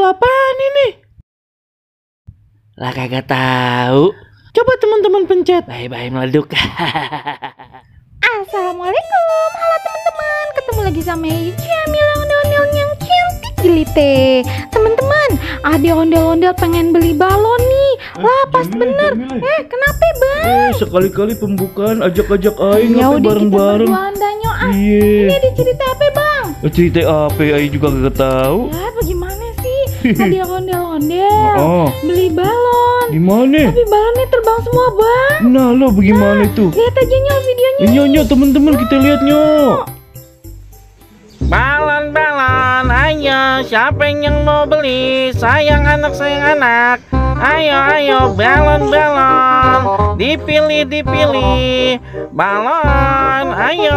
apaan ini? Lah kagak tahu. Coba teman-teman pencet. Bye-bye meleduk. Assalamualaikum, halo teman-teman. Ketemu lagi sama Jamila ondel-ondel yang cantik jelite. Teman-teman, ada ondel-ondel pengen beli balon nih. Wah, pas bener. Kenapa bang? Sekali-kali pembukaan ajak-ajak aing Ya apa udah kita bareng-bareng. berdua andanya. Iya. Ini ada cerita apa bang? Cerita apa aing juga gak tahu. Ya bagaimana sih? Ada ondel-ondel Oh. beli balon. Gimana? Tapi balonnya terbang semua bang. Nah lo bagaimana itu? Lihat aja nyok videonya. Nyok teman-teman kita lihat nyok. Balon-balon, ayo siapa yang mau beli? Sayang anak, sayang anak. Ayo balon-balon, dipilih balon. Ayo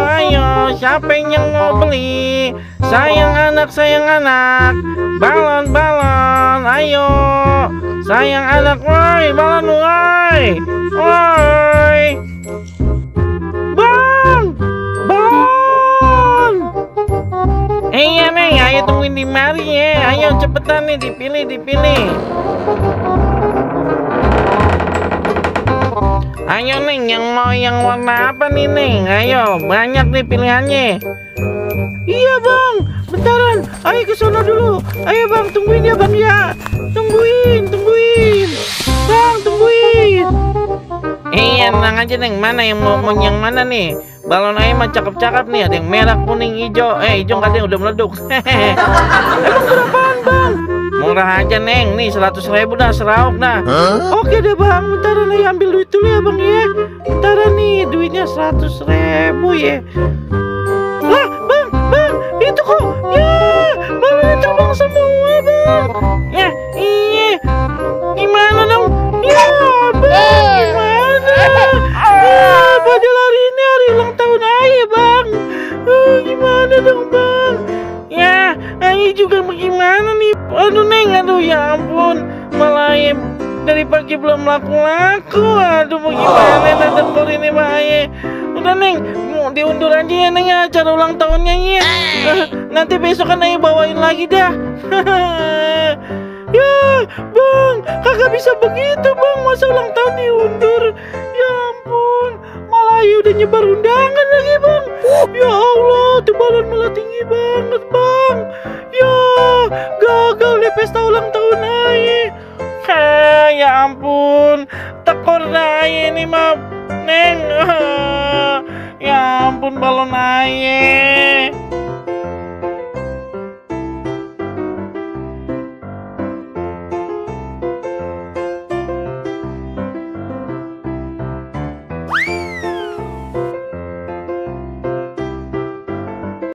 siapa yang mau beli? Sayang anak, balon-balon. Ayo sayang anak, woi balon, woi bang, balon. Iya nih, ayo tungguin di mari ya. Ayo cepetan nih, dipilih. Ayo Neng, yang mau yang warna apa nih Neng? Ayo, banyak nih pilihannya. Iya bang, bentaran. Ayo ke sono dulu. Ayo bang, tungguin ya bang ya. Tungguin. Bang, tungguin. Iya, tenang aja Neng. Mana yang mau yang mana nih? Balon air mah cakep-cakep nih. Ada yang merah, kuning, hijau. Hijau katanya udah meleduk. Emang berapaan bang? Murah aja Neng, nih 100.000 dah, serauk dah. Oke deh bang, bentaran nih ambil duit dulu ya bang ya. Bentaran nih, duitnya 100.000 ya. Lah bang, itu kok ya balonnya terbang semua bang. Ya iya, gimana dong? Ya bang, gimana? Padahal hari ini hari ulang tahun Ayah bang. Gimana dong bang? Ya, Ayah juga bagaimana nih? Aduh Neng, ya ampun, malah Ayah dari pagi belum laku-laku. Aduh mau gimana ntar ini Ayah. Udah Neng, mau diundur aja ya Neng ya acara ulang tahunnya ya. Nanti besok kan Ayah bawain lagi dah. Ya bang, kagak bisa begitu bang, masa ulang tahun diundur. Ya ampun, malah Ayah udah nyebar undangan lagi bang. Ya Allah, tuh balon malah tinggi banget bang. Ya gagal deh pesta ulang tahun Ayah. Ya ampun, tekor Ayah ini mah Neng. Ya ampun balon Ayah.